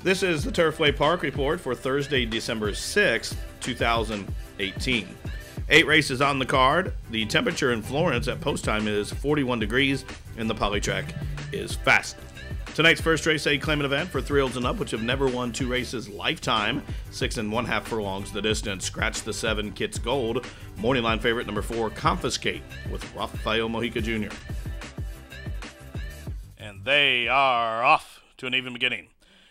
This is the Turfway Park Report for Thursday, December 6th, 2018. 8 races on the card. The temperature in Florence at post time is 41 degrees, and the polytrack is fast. Tonight's first race, a claimant event for 3-year-olds and up, which have never won 2 races lifetime. 6 1/2 furlongs the distance. Scratch the 7, Kit's Gold. Morning line favorite number 4, Confiscate, with Rafael Mojica Jr. And they are off to an even beginning.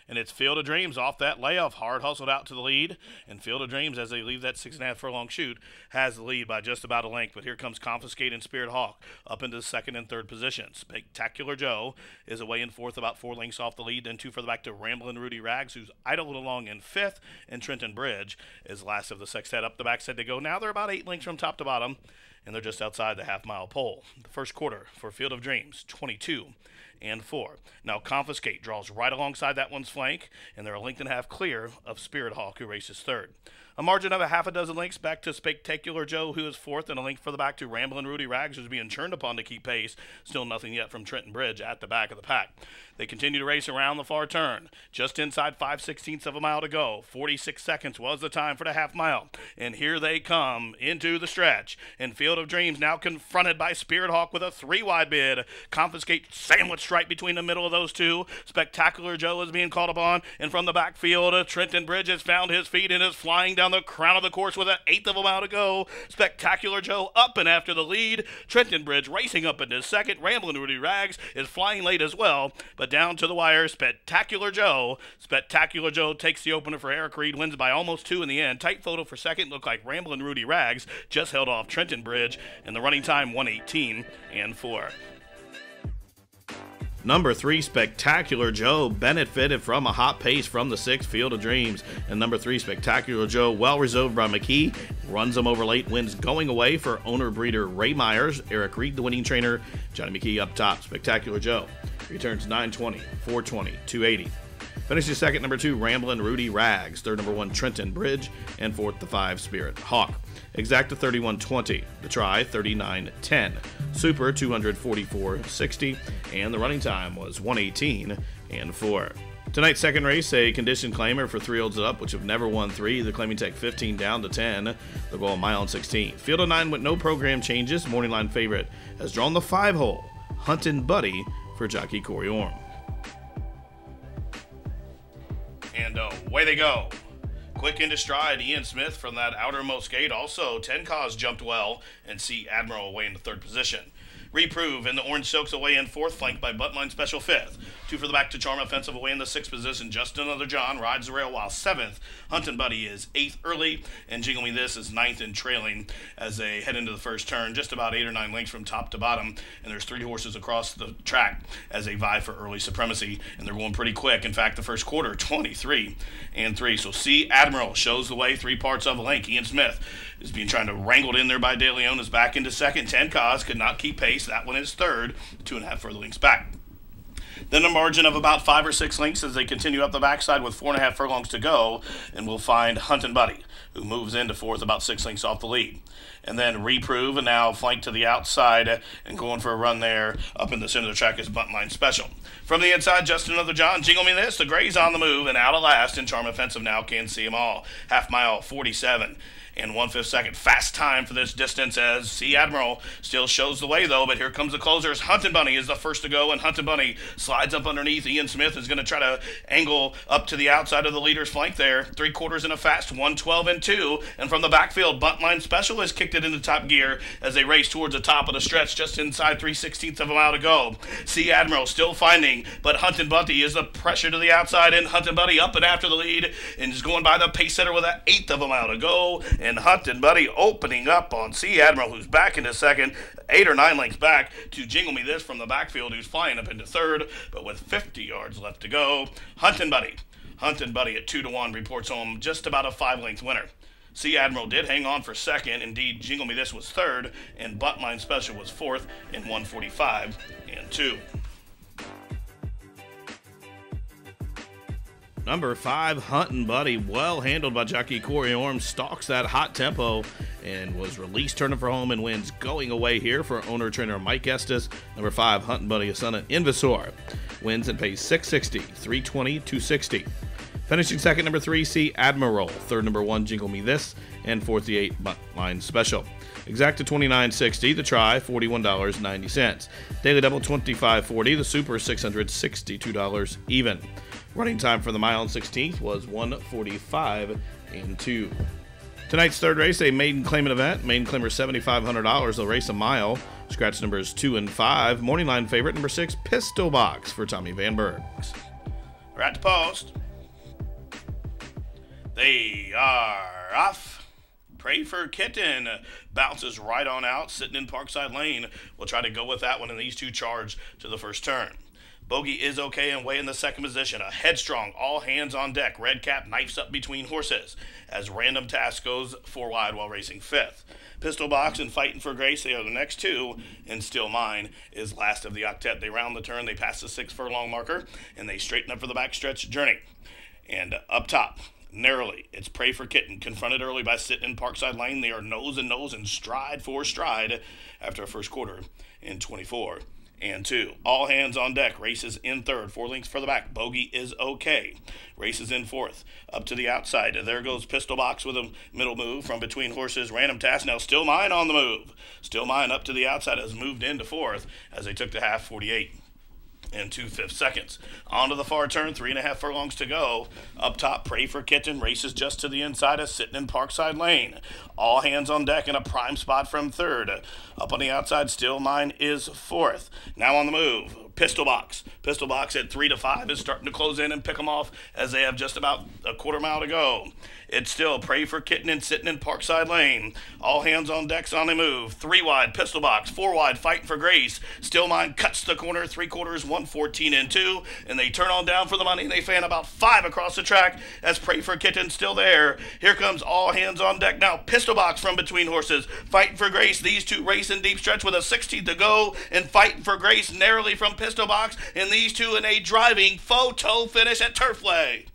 And it's Field of Dreams off that layoff, hard hustled out to the lead. And Field of Dreams, as they leave that 6 1/2 furlong chute, has the lead by just about a length. But here comes Confiscate and Spirit Hawk up into the 2nd and 3rd position. Spectacular Joe is away in 4th, about 4 lengths off the lead. Then 2 further back to Ramblin' Rudy Rags, who's idled along in 5th. And Trenton Bridge is last of the sextet. Up the backside they go. Now they're about 8 lengths from top to bottom, and they're just outside the half-mile pole. The first quarter for Field of Dreams, 22 and 4. Now Confiscate draws right alongside that one's flank, and they're a length and a half clear of Spirit Hawk, who races 3rd. A margin of a half a dozen lengths back to Spectacular Joe, who is 4th, and a length further back to Ramblin' Rudy Rags, who's being churned upon to keep pace. Still nothing yet from Trenton Bridge at the back of the pack. They continue to race around the far turn. Just inside 5/16 of a mile to go. 46 seconds was the time for the half mile. And here they come into the stretch. And Field of Dreams now confronted by Spirit Hawk with a 3-wide bid. Confiscate sandwiched right between the middle of those two. Spectacular Joe is being called upon. And from the backfield, Trenton Bridge has found his feet and is flying down the crown of the course with an 1/8 of a mile to go. Spectacular Joe up and after the lead. Trenton Bridge racing up into 2nd. Ramblin' Rudy Rags is flying late as well. But down to the wire, Spectacular Joe. Spectacular Joe takes the opener for Eric Reed, wins by almost 2 in the end. Tight photo for 2nd. Looked like Ramblin' Rudy Rags just held off Trenton Bridge, and the running time 1:18 and 4. Number 3, Spectacular Joe, benefited from a hot pace from the 6th, Field of Dreams. And number 3, Spectacular Joe, well reserved by McKee, runs him over late, wins going away for owner-breeder Ray Myers. Eric Reed, the winning trainer. Johnny McKee up top. Spectacular Joe returns 920, 420, 280. Finishes 2nd, number 2, Ramblin' Rudy Rags. 3rd, number 1, Trenton Bridge. And 4th, the 5, Spirit Hawk. Exacta 31.20. The try 39.10. Super 244.60. And the running time was 1:18 and 4. Tonight's second race, a condition claimer for 3-year-olds and up, which have never won 3. The claiming take 15 down to 10. They'll go a mile and 16. Field of 9 with no program changes. Morning line favorite has drawn the 5-hole. Huntin' Buddy for jockey Corey Orm. And away they go. Quick into stride, Ian Smith from that outermost gate. Also, 10 Cause jumped well, and see Admiral away in the 3rd position. Reprove and the Orange Silks away in 4th, flanked by Buntline Special 5th. 2 for the back to Charm Offensive away in the 6th position. Just Another John rides the rail, while 7th, Huntin' Buddy is 8th early, and Jingle Me This is 9th and trailing as they head into the first turn, just about 8 or 9 lengths from top to bottom. And there's 3 horses across the track as they vie for early supremacy, and they're going pretty quick. In fact, the first quarter, 23 and 3. So see Admiral shows the way, 3 parts of a length. Ian Smith is being trying to wrangled in there by De Leon, is back into 2nd. 10 Cause could not keep pace. That one is 3rd, 2.5 further lengths back. Then a margin of about 5 or 6 lengths as they continue up the backside with 4.5 furlongs to go, and we'll find Huntin' Buddy, who moves into 4th, about 6 lengths off the lead. And then Reprove, and now flanked to the outside and going for a run there up in the center of the track is Buntline Special. From the inside, Just Another John, Jingle Me This, the Gray's on the move, and out of last, and Charm Offensive now can see them all. Half mile, 47 and 1/5 second. Fast time for this distance as C. Admiral still shows the way, though, but here comes the closers. Huntin' Bunny is the first to go, and Huntin' Bunny slides up underneath. Ian Smith is going to try to angle up to the outside of the leader's flank there. 3/4 in a fast, 1:12 and 2, and from the backfield, Buntline Special has kicked it into top gear as they race towards the top of the stretch, just inside 3/16 of a mile to go. C. Admiral still finding, but Huntin' Bunny is the pressure to the outside, and Huntin' Bunny up and after the lead, and is going by the pace setter with an 1/8 of a mile to go. And Huntin' Buddy opening up on C. Admiral, who's back into 2nd, 8 or 9 lengths back to Jingle Me This from the backfield, who's flying up into 3rd, but with 50 yards left to go. Huntin' Buddy at 2-1 reports home just about a 5-length winner. C. Admiral did hang on for 2nd. Indeed, Jingle Me This was 3rd, and Buntline Special was 4th in 1:45 and 2. Number 5, Huntin' Buddy, well handled by jockey Corey Orm, stalks that hot tempo and was released turning for home and wins going away here for owner-trainer Mike Estes. Number 5, Huntin' Buddy, a son of Invisor, wins and pays $660, $320, $260. Finishing second, number 3, see Admiral. Third, number 1, Jingle Me This. And fourth, the 8, Buntline Special. Exacta $29.60, the try $41.90. Daily double $25.40, the super $662 even. Running time for the mile and 16th was 1:45 and 2. Tonight's third race, a maiden claimant event. Maiden claimer $7,500. They'll race a mile. Scratch numbers 2 and 5. Morning line favorite number 6, Pistol Box for Tommy Van Bergs. We're at the post. They are off. Pray for Kitten. Bounces right on out, sitting in Parkside Lane. We'll try to go with that one, and these two charge to the first turn. Bogey is okay and way in the second position. A headstrong, all hands on deck. Red Cap knifes up between horses as Random Task goes 4 wide while racing fifth. Pistol Box and Fighting for Grace, they are the next two, and Still Mine is last of the octet. They round the turn, they pass the 6 furlong marker, and they straighten up for the backstretch journey. And up top, narrowly, it's Pray for Kitten, confronted early by sitting in Parkside Lane. They are nose and nose and stride for stride after a first quarter in 24 and 2. All hands on deck. Races in third. 4 lengths for the back. Bogey is okay. Races in fourth. Up to the outside. There goes Pistol Box with a middle move from between horses. Random Task. Now Still Mine on the move. Still Mine up to the outside has moved into fourth as they took the half 48 and 2/5 seconds. On to the far turn, 3.5 furlongs to go. Up top, Pray for Kitten races just to the inside of sitting in Parkside Lane. All hands on deck in a prime spot from third. Up on the outside, Still Mine is fourth. Now on the move, Pistol Box. Pistol Box at 3 to 5 is starting to close in and pick them off as they have just about a quarter mile to go. It's still Pray for Kitten and sitting in Parkside Lane. All hands on decks on the move. 3 wide, Pistol Box. 4 wide, Fighting for Grace. Still Mine cuts the corner, 3/4, 1:14 and 2. And they turn on down for the money. And they fan about 5 across the track as Pray for Kitten still there. Here comes All Hands on Deck now. Pistol Box from between horses. Fighting for Grace. These two race in deep stretch with a 16th to go. And Fighting for Grace narrowly from Pistol Box. And these two in a driving photo finish at Turfway.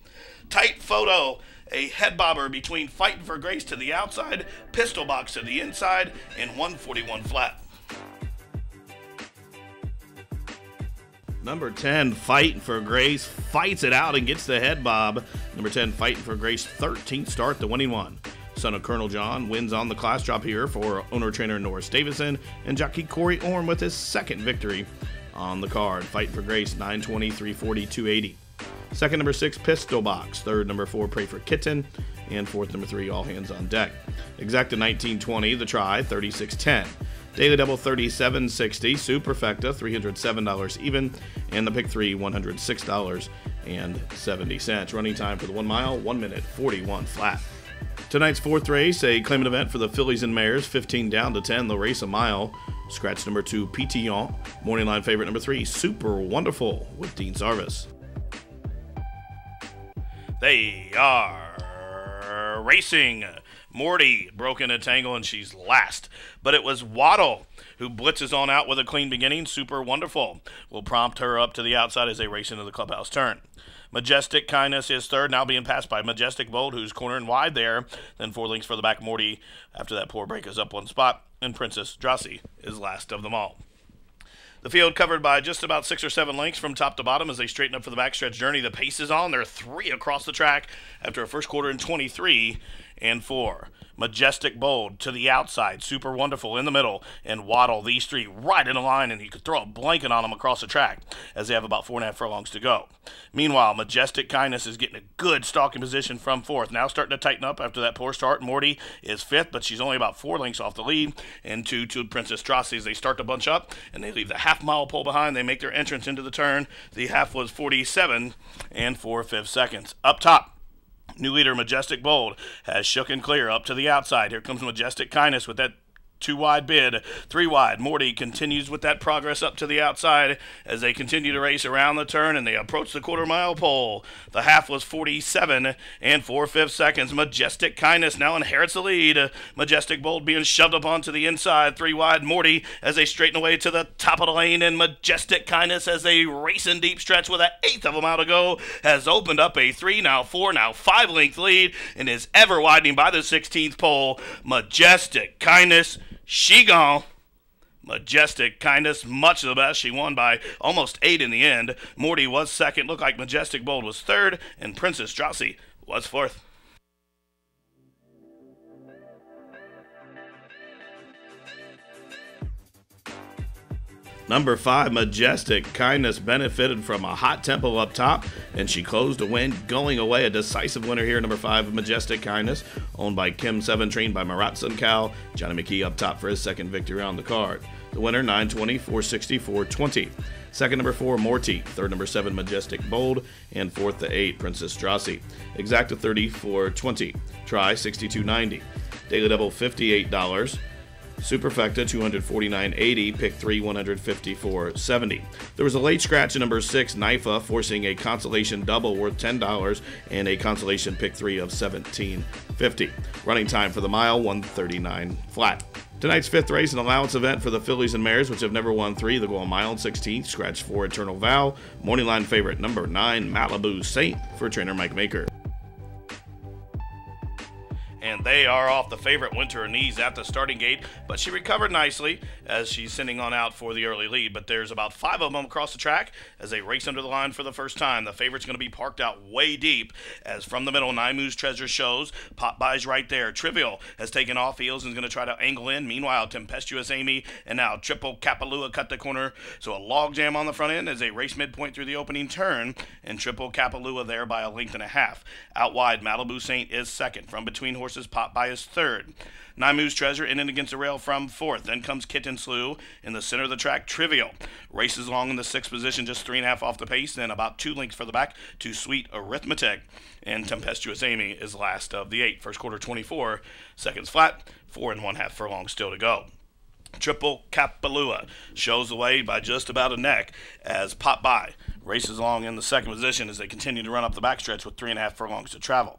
Tight photo. A head bobber between Fighting for Grace to the outside, Pistol Box to the inside, and 141 flat. Number 10, Fighting for Grace, fights it out and gets the head bob. Number 10, Fighting for Grace, 13th start, the winning one. Son of Colonel John wins on the class drop here for owner-trainer Norris Davison, and jockey Corey Orm with his second victory on the card. Fighting for Grace, 920, 340, 280. Second, number 6, Pistol Box. Third, number 4, Pray for Kitten. And fourth, number 3, All Hands on Deck. Exacta 1920, the try, 36.10. Daily double 37.60. Superfecta, $307 even. And the pick 3, $106.70. Running time for the 1 mile, 1 minute, 41 flat. Tonight's fourth race, a claimant event for the fillies and mares, 15 down to 10. They'll race a mile. Scratch number 2, Petillon. Morning line favorite number 3, Super Wonderful with Dean Sarvis. They are racing. Morty broke in a tangle and she's last. But it was Waddle who blitzes on out with a clean beginning. Super Wonderful will prompt her up to the outside as they race into the clubhouse turn. Majestic Kindness is third, now being passed by Majestic Bold, who's cornering wide there. Then 4 lengths for the back. Morty, after that poor break, is up 1 spot. And Princess Drossie is last of them all. The field covered by just about 6 or 7 lengths from top to bottom as they straighten up for the backstretch journey. The pace is on. There are 3 across the track after a first quarter in 23 and 4. Majestic Bold to the outside. Super Wonderful in the middle. And Waddle, these 3 right in a line, and you could throw a blanket on them across the track as they have about 4.5 furlongs to go. Meanwhile, Majestic Kindness is getting a good stalking position from fourth. Now starting to tighten up after that poor start. Morty is fifth, but she's only about 4 lengths off the lead. And 2 to Princess Drossie as they start to bunch up, and they leave the half-mile pole behind. They make their entrance into the turn. The half was 47 and 4/5 seconds. Up top, new leader Majestic Bold has shook and clear up to the outside. Here comes Majestic Kindness with that 2 wide bid, 3 wide. Morty continues with that progress up to the outside as they continue to race around the turn and they approach the quarter-mile pole. The half was 47 and 4/5 seconds. Majestic Kindness now inherits the lead. Majestic Bold being shoved up onto the inside. 3 wide. Morty as they straighten away to the top of the lane, and Majestic Kindness as they race in deep stretch with an 1/8 of a mile to go has opened up a 3, now 4, now 5 length lead and is ever widening by the 16th pole. Majestic Kindness, she gone. Majestic Kindness, much of the best. She won by almost 8 in the end. Morty was second. Looked like Majestic Bold was third. And Princess Drossie was fourth. Number 5, Majestic Kindness benefited from a hot tempo up top, and she closed to win, going away a decisive winner here. Number 5, Majestic Kindness, owned by Kim 7, trained by Marat Sun Cow. Johnny McKee up top for his second victory on the card. The winner, 920, 460, 420. Second, number 4, Morty. Third, number 7, Majestic Bold. And fourth, the 8, Princess Drossie. Exacta 30, 420. Try, 62.90. Daily Double, $58. Superfecta, $249.80. Pick 3, $154.70. There was a late scratch at number 6, Nymue, forcing a consolation double worth $10 and a consolation pick 3 of $17.50. Running time for the mile, 1:39 flat. Tonight's 5th race, an allowance event for the fillies and mares, which have never won 3. They'll go a mile and 16th. Scratch 4, Eternal Vow. Morning line favorite, number 9, Malibu Saint, for trainer Mike Maker. And they are off. The favorite went to her knees at the starting gate, but she recovered nicely as she's sending on out for the early lead. But there's about 5 of them across the track as they race under the line for the first time. The favorite's going to be parked out way deep as from the middle, Nymue's Treasure shows. Pop by's right there. Trivial has taken off heels and is going to try to angle in. Meanwhile, Tempestuous Amy and now Triple Kapalua cut the corner. So a log jam on the front end as they race midpoint through the opening turn, and Triple Kapalua there by a length and a half. Out wide, Malibu Saint is second. From between horses, Pop by is third. Nymue's Treasure in and against the rail from fourth. Then comes Kitten Slew in the center of the track. Trivial races along in the 6th position, just 3.5 off the pace. Then about 2 lengths for the back to Sweet Arithmetic. And Tempestuous Amy is last of the 8. First quarter 24 seconds flat. 4 1/2 furlongs still to go. Triple Kapalua shows the way by just about a neck as Pop by races along in the 2nd position as they continue to run up the backstretch with 3.5 furlongs to travel.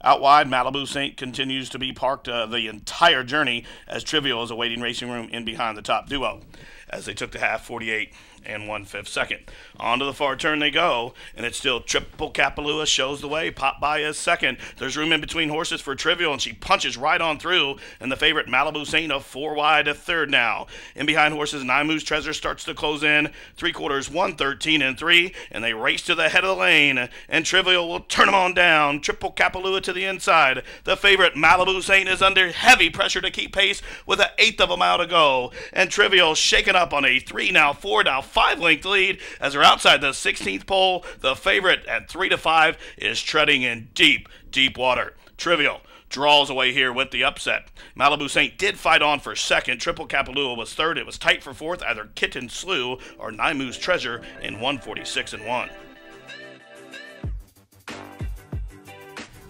Out wide, Malibu Saint continues to be parked the entire journey as Trivial is awaiting racing room in behind the top duo as they took the half, 48 1/5 second. On to the far turn they go, and it's still Triple Kapalua shows the way. Pop by is second. There's room in between horses for Trivial, and she punches right on through, and the favorite Malibu Saint of 4 wide to third now. In behind horses, Nymue's Treasure starts to close in. 3 quarters, 1:13 3, and they race to the head of the lane, and Trivial will turn them on down. Triple Kapalua to the inside. The favorite Malibu Saint is under heavy pressure to keep pace with 1/8 of a mile to go, and Trivial shaken up on a 3 now 4 now 5-length lead as they're outside the 16th pole. The favorite at 3 to 5 is treading in deep, deep water. Trivial draws away here with the upset. Malibu Saint did fight on for second. Triple Kapalua was third. It was tight for fourth, either Kitten Slew or Nymue's Treasure in 1:46 1.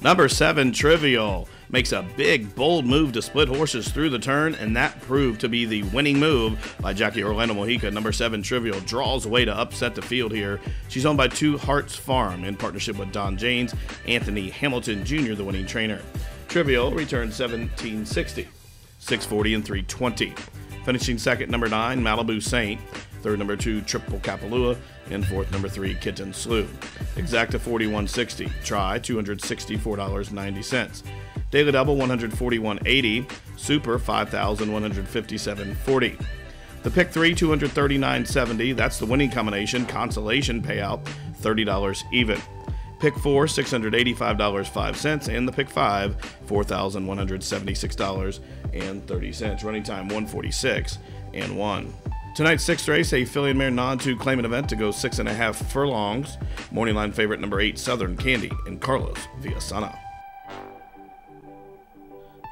Number 7, Trivial, makes a big, bold move to split horses through the turn, and that proved to be the winning move by Jackie Orlando Mojica. Number 7, Trivial, draws away to upset the field here. She's owned by Two Hearts Farm in partnership with Don Janes, Anthony Hamilton Jr., the winning trainer. Trivial returned 1760, 640 and 320. Finishing second, number 9, Malibu Saint. Third, number 2, Triple Kapalua. And fourth, number 3, Kitten Slew. Exacta 41.60. Try $264.90. Daily Double 141.80. Super 5,157.40. The pick 3, $239.70. That's the winning combination. Consolation payout $30 even. Pick 4, $685.05, and the pick 5, $4,176.30. Running time 1:46 1. Tonight's 6th race, a filly and mare non-2 claimant event to go 6.5 furlongs. Morning line favorite number 8, Southern Candy, and Carlos Villasana.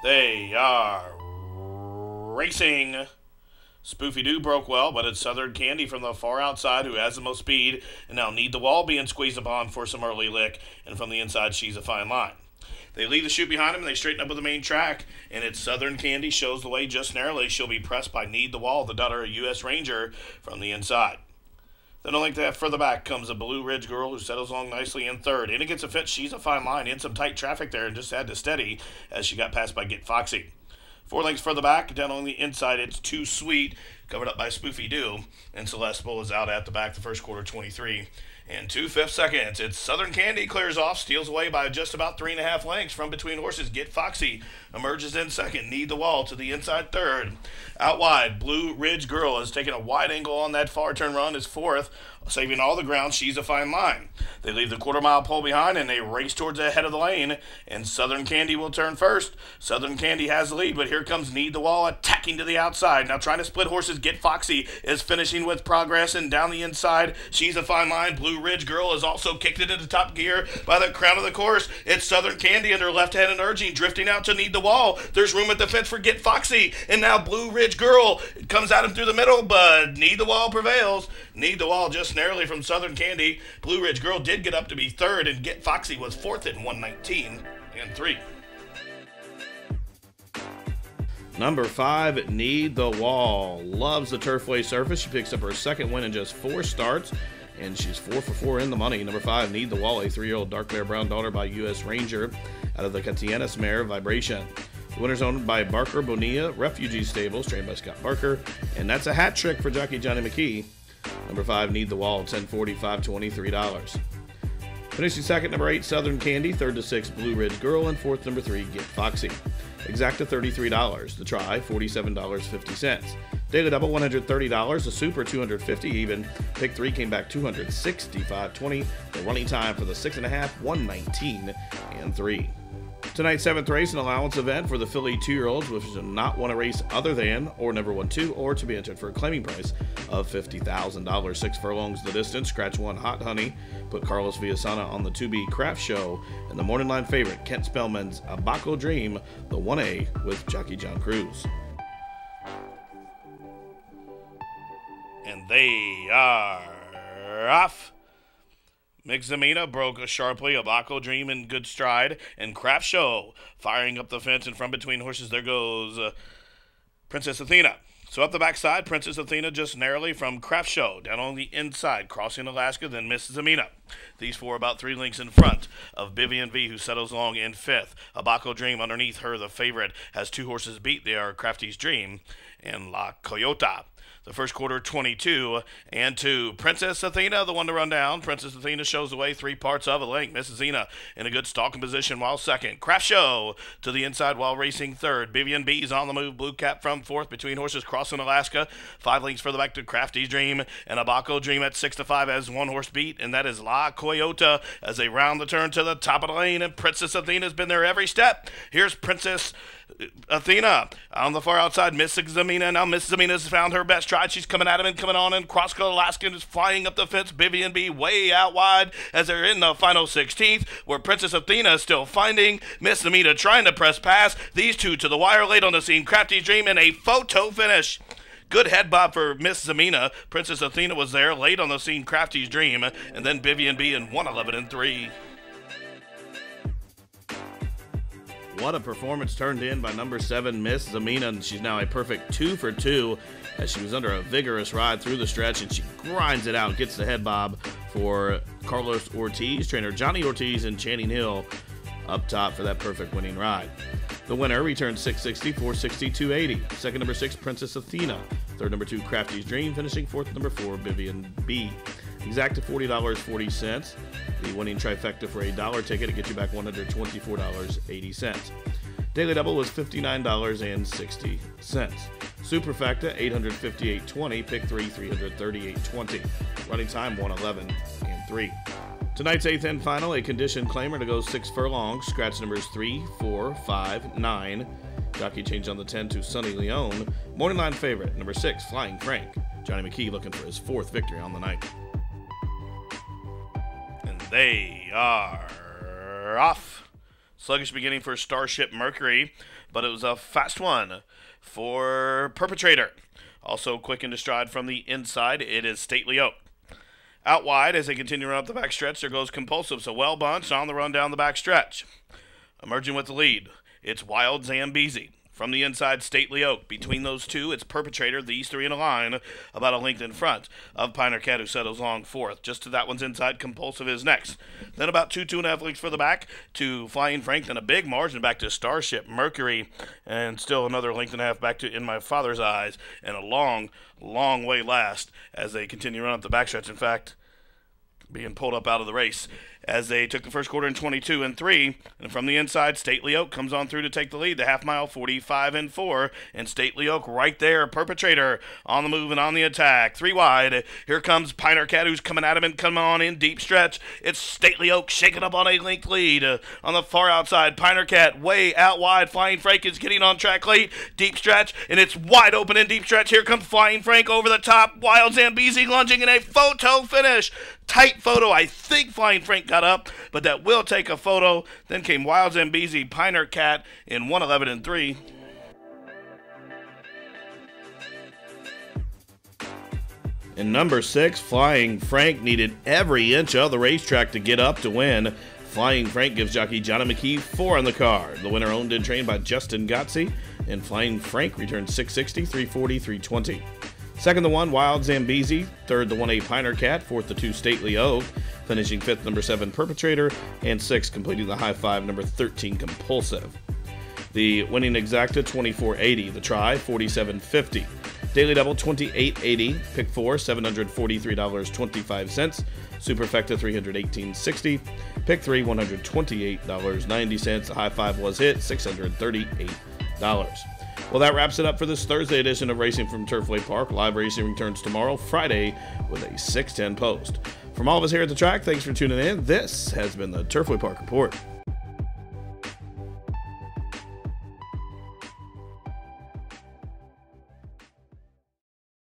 They are racing. Spoofy Doo broke well, but it's Southern Candy from the far outside who has the most speed, and now Need the Wall being squeezed upon for some early lick, and from the inside, She's a Fine Line. They leave the chute behind them, and they straighten up with the main track, and it's Southern Candy shows the way just narrowly. She'll be pressed by Need the Wall, the daughter of U.S. Ranger, from the inside. Then a length and a half further back comes a Blue Ridge Girl who settles along nicely in third. In against a fit, She's a Fine Line in some tight traffic there and just had to steady as she got passed by Get Foxy. 4 lengths further back, down on the inside, it's Too Sweet. covered up by Spoofy Doo, and Celestial is out at the back the first quarter, 23 and 2/5 seconds. It's Southern Candy clears off, steals away by just about 3.5 lengths from between horses. Get Foxy emerges in second. Need the Wall to the inside third. Out wide, Blue Ridge Girl has taken a wide angle on that far turn run, is fourth, saving all the ground. She's a fine line. They leave the quarter-mile pole behind, and they race towards the head of the lane, and Southern Candy will turn first. Southern Candy has the lead, but here comes Need the Wall attacking to the outside. Now trying to split horses. Get Foxy is finishing with progress, and down the inside, She's a fine line. Blue Ridge Girl has also kicked it into top gear by the crown of the course. It's Southern Candy under left-handed urging, drifting out to Need the Wall. There's room at the fence for Get Foxy, and now Blue Ridge Girl comes at him through the middle, but Need the Wall prevails. Need the Wall just narrowly from Southern Candy. Blue Ridge Girl did get up to be third, and Get Foxy was fourth at 119 and 3. Number 5, Need the Wall. Loves the Turfway surface. She picks up her second win in just 4 starts, and she's 4 for 4 in the money. Number 5, Need the Wall, a 3-year-old dark bear brown daughter by U.S. Ranger out of the Catienas mare Vibration. The winner's owned by Barker Bonilla Refugee Stables, trained by Scott Barker, and that's a hat trick for jockey Johnny McKee. Number 5, Need the Wall, $10.40, $5.23. Finishing second, number 8, Southern Candy. Third to 6, Blue Ridge Girl. And fourth, number 3, Get Foxy. Exacta, $33. The try, $47.50. Daily double, $130. The super, $250 even. Pick 3 came back $265.20. The running time for the 6.5, 119 and 3. Tonight's 7th race, an allowance event for the filly 2-year-olds, which do not want a race other than, or never won 2, or to be entered for a claiming price of $50,000. 6 furlongs the distance. Scratch 1, Hot Honey. Put Carlos Villasana on the 2B Craft Show. And the morning line favorite, Kent Spellman's Abaco Dream, the 1A with jockey John Cruz. And they are off. Mixamina broke sharply. Abaco Dream in good stride. And Craft Show firing up the fence and from between horses. There goes Princess Athena. So up the backside, Princess Athena just narrowly from Craft Show. Down on the inside, crossing Alaska, then Mrs. Amina. These 4 about 3 lengths in front of Bivian V, who settles along in 5th. Abaco Dream underneath her, the favorite, has 2 horses beat. They are Crafty's Dream and La Coyota. The first quarter, 22 and 2. Princess Athena, the one to run down. Princess Athena shows the way 3 parts of a length. Mrs. Zena in a good stalking position while second. Craft Show to the inside while racing third. Bivian B's on the move. Blue Cap from fourth between horses crossing Alaska. 5 lengths further back to Crafty's Dream. And Abaco Dream at 6-5 as 1 horse beat. And that is La Coyota as they round the turn to the top of the lane. And Princess Athena's been there every step. Here's Princess Athena on the far outside. Mrs. Amina. Now Mrs. Amina's found her best stride. She's coming at him and coming on, and Crosscut Alaskan is flying up the fence. Bivian B way out wide as they're in the final 16th, where Princess Athena is still finding Miss Amina trying to press past. These 2 to the wire late on the scene. Crafty's Dream in a photo finish. Good head bob for Miss Zamina. Princess Athena was there late on the scene. Crafty's Dream, and then Bivian B in 111 and 3. What a performance turned in by number 7, Miss Zamina, and she's now a perfect 2 for 2 as she was under a vigorous ride through the stretch, and she grinds it out, gets the head bob for Carlos Ortiz, trainer Johnny Ortiz, and Channing Hill up top for that perfect winning ride. The winner returned 660, 460, 280. Second, number 6, Princess Athena. Third, number 2, Crafty's Dream. Finishing fourth, number 4, Bivian B. Exacta $40.40. The winning trifecta for a $1 ticket to get you back $124.80. Daily double was $59.60. Superfecta $858.20. Pick 3 $338.20. Running time 111 and 3. Tonight's 8th and final, a condition claimer to go 6 furlongs. Scratch numbers 3, 4, 5, 9. Jockey change on the 10 to Sonny Leone. Morning line favorite, number 6, Flying Frank. Johnny McKee looking for his 4th victory on the night. And they are off. Sluggish beginning for Starship Mercury, but it was a fast one for Perpetrator. Also quick into stride from the inside, it is Stately Oak. Out wide as they continue to run up the back stretch, there goes Compulsive, so well bunched on the run down the back stretch. Emerging with the lead, it's Wild Zambezi. From the inside, Stately Oak. Between those two, it's Perpetrator. These three in a line, about a length in front of Piner Cat, who settles long fourth. Just to that one's inside, Compulsive is next. Then about 2.5 lengths for the back to Flying Frank, then a big margin back to Starship, Mercury, and still another length and a half back to In My Father's Eyes, and a long, long way last as they continue to run up the backstretch. In fact, being pulled up out of the race as they took the first quarter in 22 and 3, and from the inside, Stately Oak comes on through to take the lead. The half mile, 45 and 4, and Stately Oak right there. Perpetrator on the move and on the attack. 3 wide. Here comes Piner Cat, who's coming at him and come on in deep stretch. It's Stately Oak shaking up on a length lead. On the far outside, Piner Cat way out wide. Flying Frank is getting on track late. Deep stretch, and it's wide open in deep stretch. Here comes Flying Frank over the top. Wild Zambezi lunging in a photo finish. Tight photo. I think Flying Frank got up, but that will take a photo. Then came Wild Zambezi, Piner Cat in 1:11 and 3. In number 6, Flying Frank needed every inch of the racetrack to get up to win. Flying Frank gives jockey Johnny McKee 4 on the card. The winner owned and trained by Justin Gotze, and Flying Frank returned 660, 340, 320. Second, the 1, Wild Zambezi. Third, the 1A Piner Cat. Fourth, the 2, Stately Oak. Finishing 5th, number 7, Perpetrator. And 6th, completing the high 5, number 13, Compulsive. The winning exacta, 24.80. The try, 47.50. Daily double, 28.80. Pick 4, $743.25. Superfecta, $318.60. Pick 3, $128.90. The high 5 was hit, $638. Well, that wraps it up for this Thursday edition of Racing from Turfway Park. Live racing returns tomorrow, Friday, with a 6:10 post. From all of us here at the track, thanks for tuning in. This has been the Turfway Park Report.